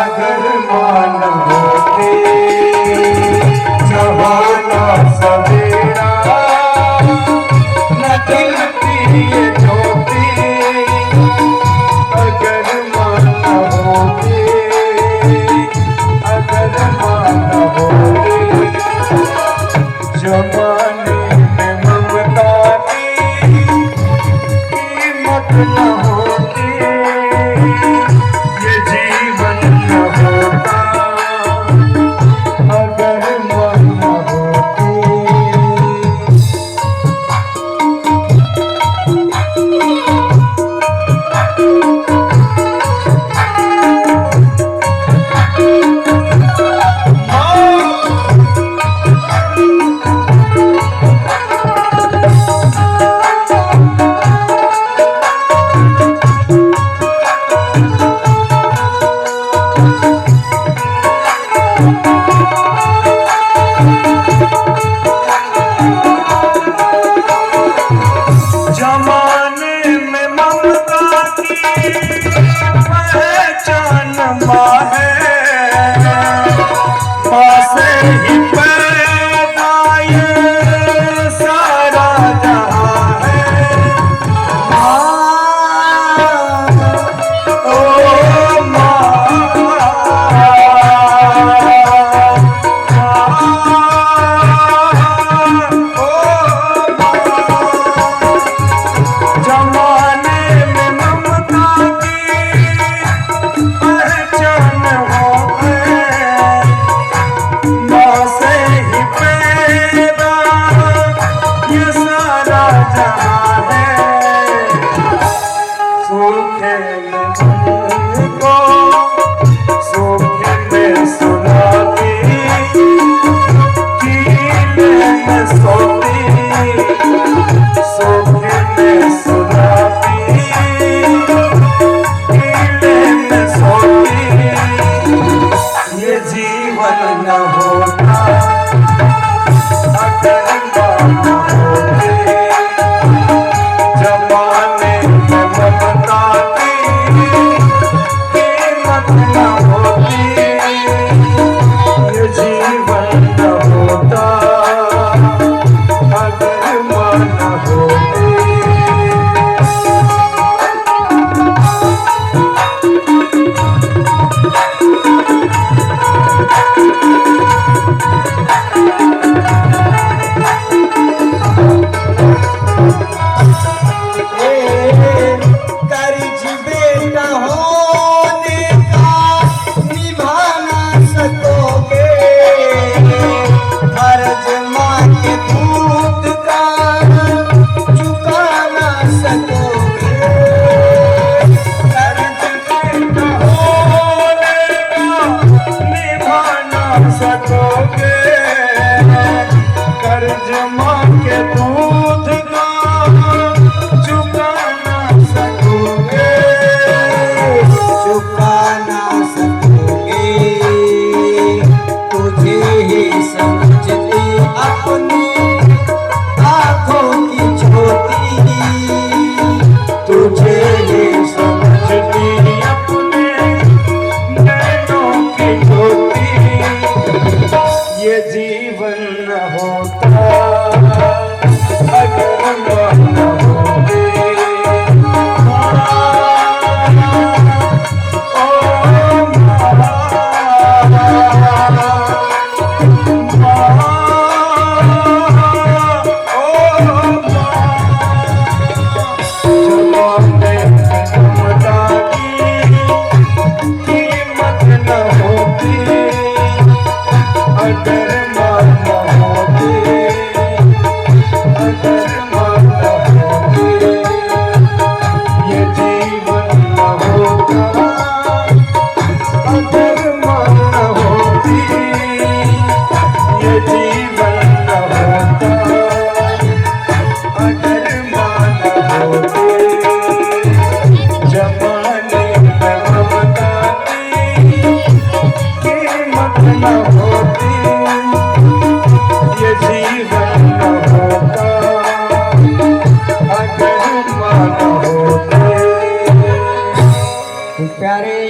अगर मान होते जवाना सवेरा न जलती ये ज्योति अगर मान होते अगर मान होते जमाने में ममता की कीमत न होती ये जीवन न होता अगर मन न होती। जमाने में ममता की पहचान माँ है, माँ से ही पैदा ये सारा जहाँ है। ओ जमाने में ममता की पहचान हो गए, माँ से ही पैदा ये सारा जहाँ है। सूखे में तुमको सूखे में सुनाती कीले में सोती सूखे में सुनाती कीले में सोती ये जीवन न होता अगर मान होते जमाने में ममता की कीमत न होती ये जीवन न होता अगर मान होते। कर्ज बेटा होने का निभा ना सकोगे, कर्ज माँ के दूध का चुका ना सकोगे। कर्ज बेटा होने का निभा ना सकोगे, कर्ज माँ के दूध का चुका ना सकोगे। चुका ना सकोगे तुझे ही समझती अपनी आँखों की ज्योति, तुझे ही समझती अपने नैनों की ज्योति ये जीवन न होता अगर मान होते। जमाने में ममता की कीमत न होती अगर मान होते अगर मान होते ये जीवन न होता अगर मान होती ये जीवन न होता अगर मान होते। जमाने में ममता की कीमत न होती ये जीवन न होता अगर मान होते। प्यारे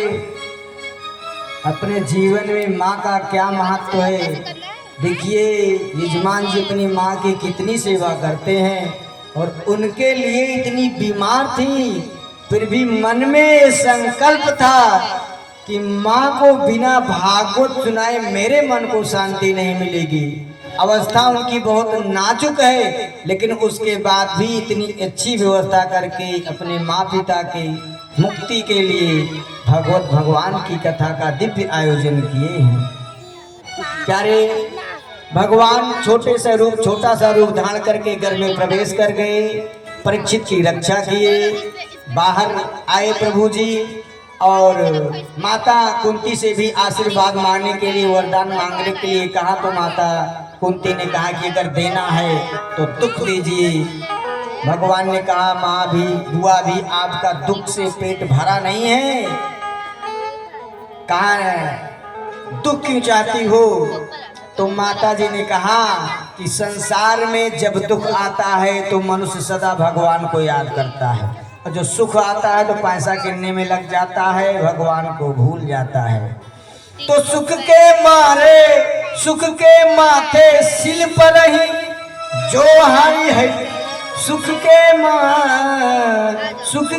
अपने जीवन में माँ का क्या महत्व है। देखिए यजमान जी अपनी माँ की कितनी सेवा करते हैं और उनके लिए इतनी बीमार थी, फिर भी मन में संकल्प था कि माँ को बिना भागवत सुनाए मेरे मन को शांति नहीं मिलेगी। अवस्था उनकी बहुत नाजुक है, लेकिन उसके बाद भी इतनी अच्छी व्यवस्था करके अपने माँ पिता की मुक्ति के लिए भगवान की कथा का दिव्य आयोजन किए हैं। प्यारे भगवान छोटा सा रूप धारण करके घर में प्रवेश कर गए, परीक्षित की रक्षा किए, बाहर आए प्रभु जी और माता कुंती से भी आशीर्वाद मांगने के लिए, वरदान मांगने के लिए कहा। तो माता कुंती ने कहा कि अगर देना है तो दुख दीजिए। भगवान ने कहा माँ भी बुआ भी आपका दुख से पेट भरा नहीं है, कहा है दुख क्यों चाहती हो। तो माता जी ने कहा कि संसार में जब दुख आता है तो मनुष्य सदा भगवान को याद करता है, और जो सुख आता है तो पैसा गिनने में लग जाता है, भगवान को भूल जाता है। तो सुख के माथे सिल पर ही जो हारी है, सुख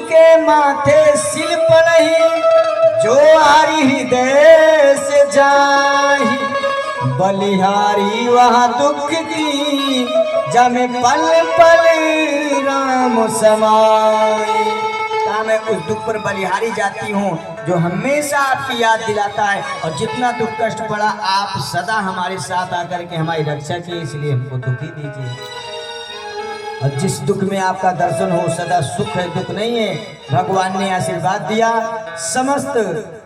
के माथे सिल पर ही जो हारी हृदय से जाही, बलिहारी वहाँ दुख की जमे पल पल राम समाई। कहा मैं उस दुख पर बलिहारी जाती हूँ जो हमेशा आपकी याद दिलाता है, और जितना दुख कष्ट पड़ा आप सदा हमारे साथ आकर के हमारी रक्षा की, इसलिए हमको दुखी दीजिए। और जिस दुख में आपका दर्शन हो सदा सुख है, दुख नहीं है। भगवान ने आशीर्वाद दिया। समस्त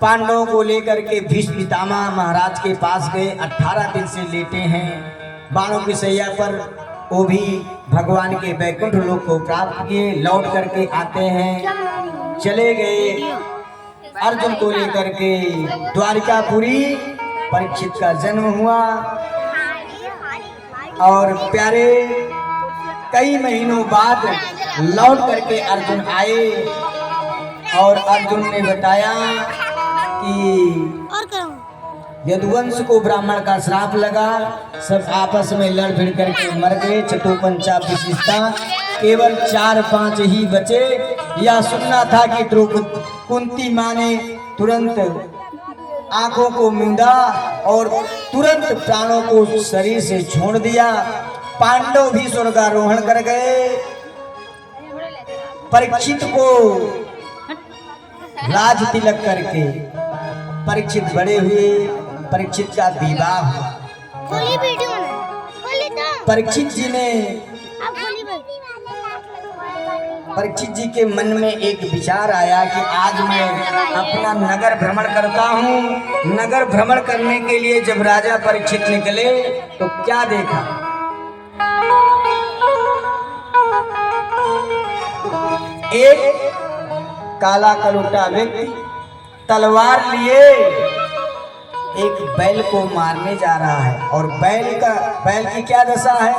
पांडवों को लेकर के भीष्म पितामह महाराज के पास गए। 18 दिन से लेटे हैं बाणों की सैया पर, वो भी भगवान के वैकुंठ लोक को प्राप्त किए। लौट करके आते हैं, चले गए अर्जुन को लेकर के द्वारिकापुरी। परीक्षित का जन्म हुआ और प्यारे कई महीनों बाद लौट करके अर्जुन आए, और अर्जुन ने बताया कि यदुवंश को ब्राह्मण का श्राप लगा, सब आपस में लड़ भिड़ करके मर गए। चतुपंचा विशिष्टा केवल 4-5 ही बचे। यह सुनना था कि द्रौपदी कुंती माँ ने तुरंत आंखों को मूंदा और तुरंत प्राणों को शरीर से छोड़ दिया। पांडव भी स्वर्गारोहण कर गए। परीक्षित को राज तिलक करके परीक्षित बड़े हुए। परीक्षित का विवाह हुआ। परीक्षित जी के मन में एक विचार आया कि आज मैं अपना नगर भ्रमण करता हूँ। नगर भ्रमण करने के लिए जब राजा परीक्षित निकले तो क्या देखा, एक काला कलूटा व्यक्ति तलवार लिए एक बैल को मारने जा रहा है। और बैल की क्या दशा है,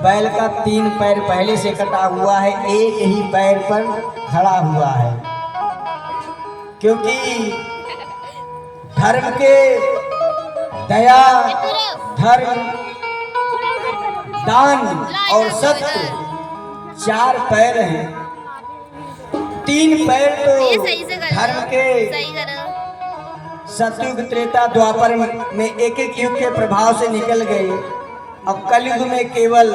बैल का 3 पैर पहले से कटा हुआ है, एक ही पैर पर खड़ा हुआ है। क्योंकि धर्म के दया, धर्म, दान और सत्य 4 पैर हैं। 3 पैर तो धर्म के सतयुग त्रेता द्वापर में एक-एक युग के प्रभाव से निकल गए। अब कलयुग में केवल